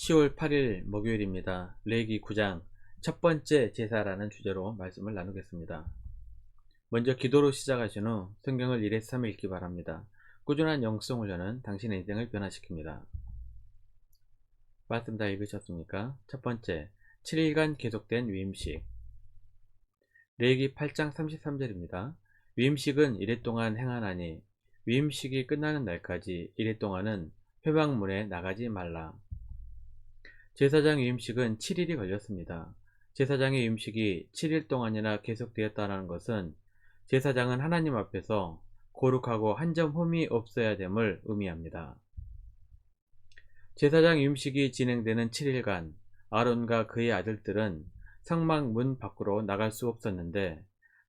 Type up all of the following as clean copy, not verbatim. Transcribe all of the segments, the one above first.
10월 8일 목요일입니다. 레위기 9장 첫 번째 제사라는 주제로 말씀을 나누겠습니다. 먼저 기도로 시작하신 후 성경을 1에서 3일 읽기 바랍니다. 꾸준한 영성 훈련은 당신의 인생을 변화시킵니다. 말씀 다 읽으셨습니까? 첫 번째, 7일간 계속된 위임식. 레위기 8장 33절입니다. 위임식은 이래 동안 행하나니 위임식이 끝나는 날까지 이래 동안은 회막문에 나가지 말라. 제사장 위임식은 7일이 걸렸습니다. 제사장의 위임식이 7일 동안이나 계속되었다는 것은 제사장은 하나님 앞에서 거룩하고 한 점 흠이 없어야 됨을 의미합니다. 제사장 위임식이 진행되는 7일간 아론과 그의 아들들은 성막 문 밖으로 나갈 수 없었는데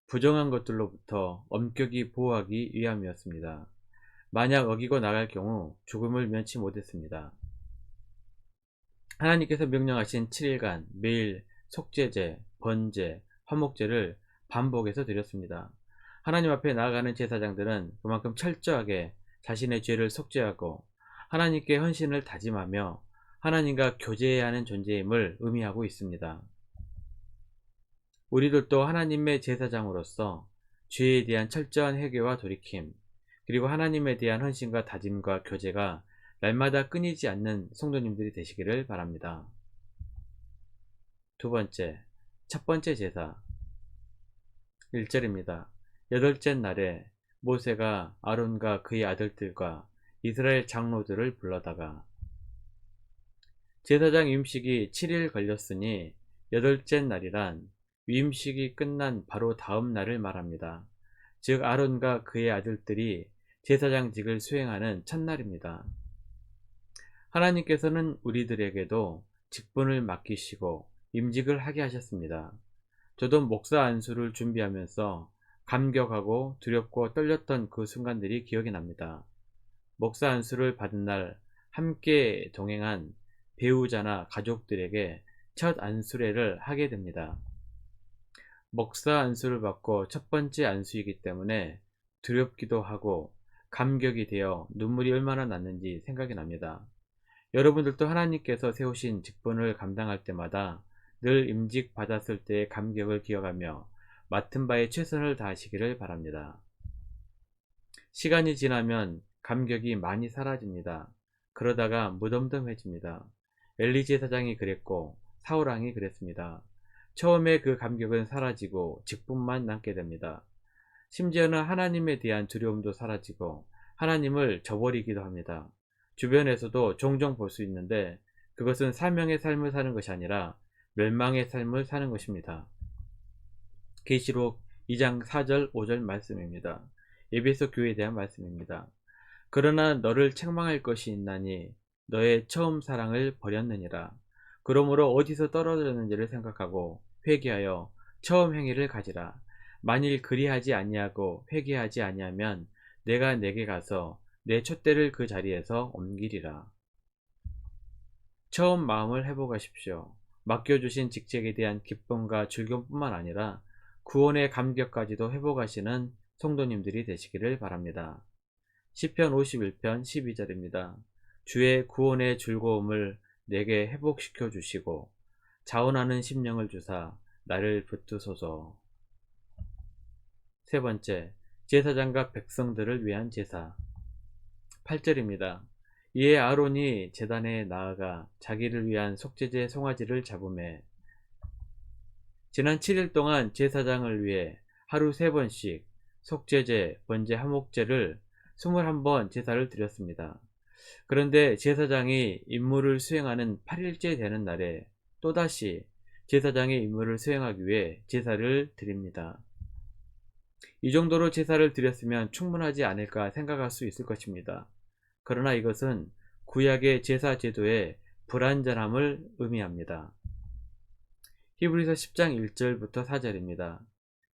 부정한 것들로부터 엄격히 보호하기 위함이었습니다. 만약 어기고 나갈 경우 죽음을 면치 못했습니다. 하나님께서 명령하신 7일간 매일 속죄제, 번제, 화목제를 반복해서 드렸습니다. 하나님 앞에 나아가는 제사장들은 그만큼 철저하게 자신의 죄를 속죄하고 하나님께 헌신을 다짐하며 하나님과 교제해야 하는 존재임을 의미하고 있습니다. 우리들도 하나님의 제사장으로서 죄에 대한 철저한 회개와 돌이킴, 그리고 하나님에 대한 헌신과 다짐과 교제가 날마다 끊이지 않는 성도님들이 되시기를 바랍니다. 두 번째, 첫 번째 제사 1절입니다. 여덟째 날에 모세가 아론과 그의 아들들과 이스라엘 장로들을 불러다가. 제사장 위임식이 7일 걸렸으니 여덟째 날이란 위임식이 끝난 바로 다음 날을 말합니다. 즉 아론과 그의 아들들이 제사장직을 수행하는 첫날입니다. 하나님께서는 우리들에게도 직분을 맡기시고 임직을 하게 하셨습니다. 저도 목사 안수를 준비하면서 감격하고 두렵고 떨렸던 그 순간들이 기억이 납니다. 목사 안수를 받은 날 함께 동행한 배우자나 가족들에게 첫 안수례를 하게 됩니다. 목사 안수를 받고 첫 번째 안수이기 때문에 두렵기도 하고 감격이 되어 눈물이 얼마나 났는지 생각이 납니다. 여러분들도 하나님께서 세우신 직분을 감당할 때마다 늘 임직 받았을 때의 감격을 기억하며 맡은 바에 최선을 다하시기를 바랍니다. 시간이 지나면 감격이 많이 사라집니다. 그러다가 무덤덤해집니다. 엘리 제사장이 그랬고 사울왕이 그랬습니다. 처음에 그 감격은 사라지고 직분만 남게 됩니다. 심지어는 하나님에 대한 두려움도 사라지고 하나님을 저버리기도 합니다. 주변에서도 종종 볼 수 있는데 그것은 사명의 삶을 사는 것이 아니라 멸망의 삶을 사는 것입니다. 계시록 2장 4절 5절 말씀입니다. 에베소 교회에 대한 말씀입니다. 그러나 너를 책망할 것이 있나니 너의 처음 사랑을 버렸느니라. 그러므로 어디서 떨어졌는지를 생각하고 회개하여 처음 행위를 가지라. 만일 그리하지 아니하고 회개하지 아니하면 내가 내게 가서 내 촛대를 그 자리에서 옮기리라. 처음 마음을 회복하십시오. 맡겨주신 직책에 대한 기쁨과 즐거움뿐만 아니라 구원의 감격까지도 회복하시는 성도님들이 되시기를 바랍니다. 시편 51편 12절입니다. 주의 구원의 즐거움을 내게 회복시켜 주시고 자원하는 심령을 주사 나를 붙드소서. 세 번째, 제사장과 백성들을 위한 제사 8절입니다. 이에 아론이 제단에 나아가 자기를 위한 속죄제 송아지를 잡으매. 지난 7일 동안 제사장을 위해 하루 3번씩 속죄제, 번제, 화목제를 21번 제사를 드렸습니다. 그런데 제사장이 임무를 수행하는 8일째 되는 날에 또다시 제사장의 임무를 수행하기 위해 제사를 드립니다. 이 정도로 제사를 드렸으면 충분하지 않을까 생각할 수 있을 것입니다. 그러나 이것은 구약의 제사 제도의 불완전함을 의미합니다. 히브리서 10장 1절부터 4절입니다.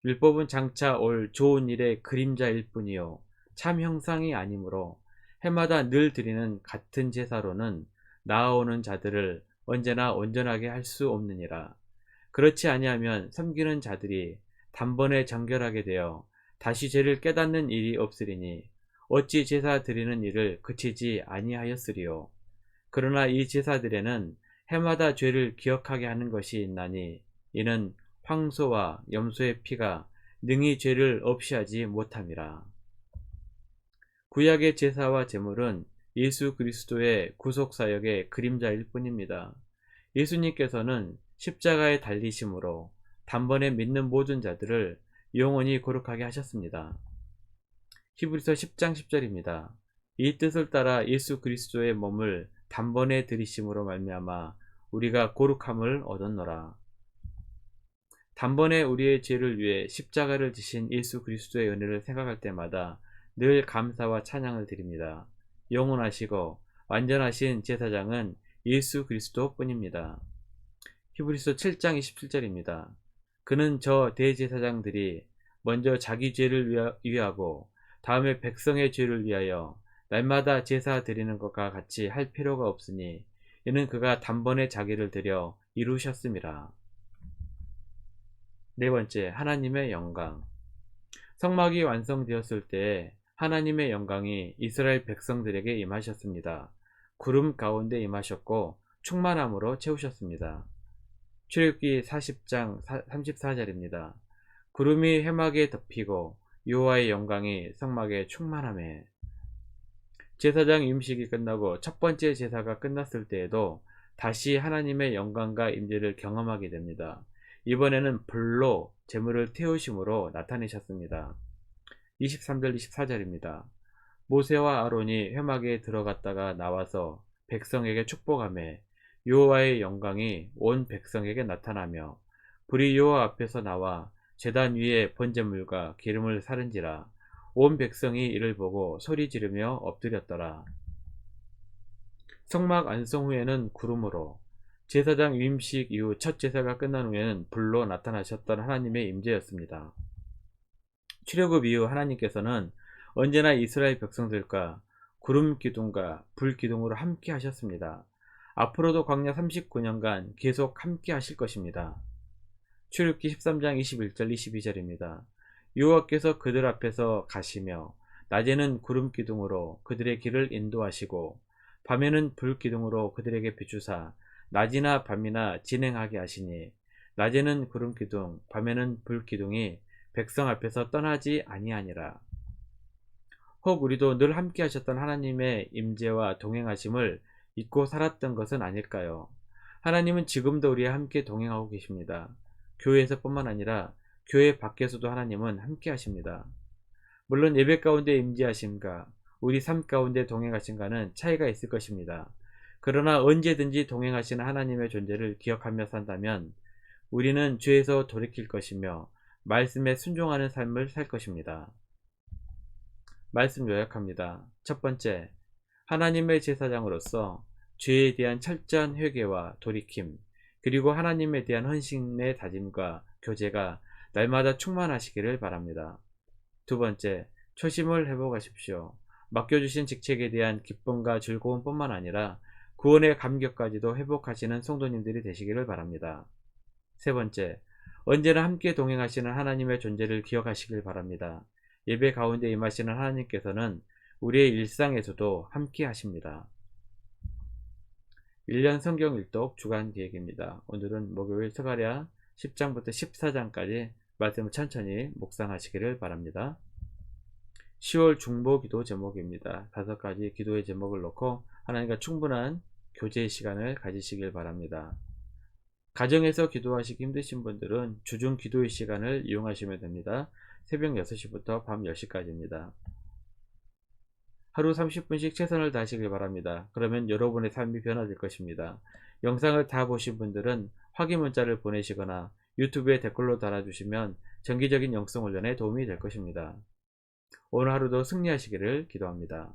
율법은 장차 올 좋은 일의 그림자일 뿐이요 참 형상이 아니므로 해마다 늘 드리는 같은 제사로는 나아오는 자들을 언제나 온전하게 할 수 없느니라. 그렇지 아니하면 섬기는 자들이 단번에 정결하게 되어 다시 죄를 깨닫는 일이 없으리니 어찌 제사 드리는 일을 그치지 아니하였으리요. 그러나 이 제사들에는 해마다 죄를 기억하게 하는 것이 있나니 이는 황소와 염소의 피가 능히 죄를 없이 하지 못함이라. 구약의 제사와 제물은 예수 그리스도의 구속사역의 그림자일 뿐입니다. 예수님께서는 십자가에 달리심으로 단번에 믿는 모든 자들을 영원히 거룩하게 하셨습니다. 히브리서 10장 10절입니다. 이 뜻을 따라 예수 그리스도의 몸을 단번에 들이심으로 말미암아 우리가 거룩함을 얻었노라. 단번에 우리의 죄를 위해 십자가를 지신 예수 그리스도의 은혜를 생각할 때마다 늘 감사와 찬양을 드립니다. 영원하시고 완전하신 제사장은 예수 그리스도 뿐입니다. 히브리서 7장 27절입니다. 그는 저 대제사장들이 먼저 자기 죄를 위하고 다음에 백성의 죄를 위하여 날마다 제사 드리는 것과 같이 할 필요가 없으니 이는 그가 단번에 자기를 드려 이루셨음이라. 네 번째, 하나님의 영광. 성막이 완성되었을 때 하나님의 영광이 이스라엘 백성들에게 임하셨습니다. 구름 가운데 임하셨고 충만함으로 채우셨습니다. 출애굽기 40장 34절입니다. 구름이 회막에 덮이고 여호와의 영광이 성막에 충만하매. 제사장 임식이 끝나고 첫 번째 제사가 끝났을 때에도 다시 하나님의 영광과 임재를 경험하게 됩니다. 이번에는 불로 제물을 태우심으로 나타내셨습니다. 23절 24절입니다. 모세와 아론이 회막에 들어갔다가 나와서 백성에게 축복하매 여호와의 영광이 온 백성에게 나타나며 불이 여호와 앞에서 나와 제단 위에 번제물과 기름을 사른지라. 온 백성이 이를 보고 소리 지르며 엎드렸더라. 성막 안성 후에는 구름으로, 제사장 위임식 이후 첫 제사가 끝난 후에는 불로 나타나셨던 하나님의 임재였습니다. 출애굽 이후 하나님께서는 언제나 이스라엘 백성들과 구름 기둥과 불 기둥으로 함께 하셨습니다. 앞으로도 광야 39년간 계속 함께 하실 것입니다. 출애굽기 13장 21절 22절입니다. 여호와께서 그들 앞에서 가시며 낮에는 구름 기둥으로 그들의 길을 인도하시고 밤에는 불 기둥으로 그들에게 비추사 낮이나 밤이나 진행하게 하시니 낮에는 구름 기둥 밤에는 불 기둥이 백성 앞에서 떠나지 아니하니라. 혹 우리도 늘 함께 하셨던 하나님의 임재와 동행하심을 잊고 살았던 것은 아닐까요? 하나님은 지금도 우리와 함께 동행하고 계십니다. 교회에서뿐만 아니라 교회 밖에서도 하나님은 함께 하십니다. 물론 예배 가운데 임재하심과 우리 삶 가운데 동행하심과는 차이가 있을 것입니다. 그러나 언제든지 동행하시는 하나님의 존재를 기억하며 산다면 우리는 죄에서 돌이킬 것이며 말씀에 순종하는 삶을 살 것입니다. 말씀 요약합니다. 첫 번째, 하나님의 제사장으로서 죄에 대한 철저한 회개와 돌이킴, 그리고 하나님에 대한 헌신의 다짐과 교제가 날마다 충만하시기를 바랍니다. 두 번째, 초심을 회복하십시오. 맡겨주신 직책에 대한 기쁨과 즐거움뿐만 아니라 구원의 감격까지도 회복하시는 성도님들이 되시기를 바랍니다. 세 번째, 언제나 함께 동행하시는 하나님의 존재를 기억하시길 바랍니다. 예배 가운데 임하시는 하나님께서는 우리의 일상에서도 함께 하십니다. 1년 성경 일독 주간 기획입니다. 오늘은 목요일 스가랴 10장부터 14장까지 말씀을 천천히 묵상하시기를 바랍니다. 10월 중보 기도 제목입니다. 5가지 기도의 제목을 놓고 하나님과 충분한 교제의 시간을 가지시길 바랍니다. 가정에서 기도하시기 힘드신 분들은 주중 기도의 시간을 이용하시면 됩니다. 새벽 6시부터 밤 10시까지입니다. 하루 30분씩 최선을 다하시길 바랍니다. 그러면 여러분의 삶이 변화될 것입니다. 영상을 다 보신 분들은 확인 문자를 보내시거나 유튜브에 댓글로 달아주시면 정기적인 영성 훈련에 도움이 될 것입니다. 오늘 하루도 승리하시기를 기도합니다.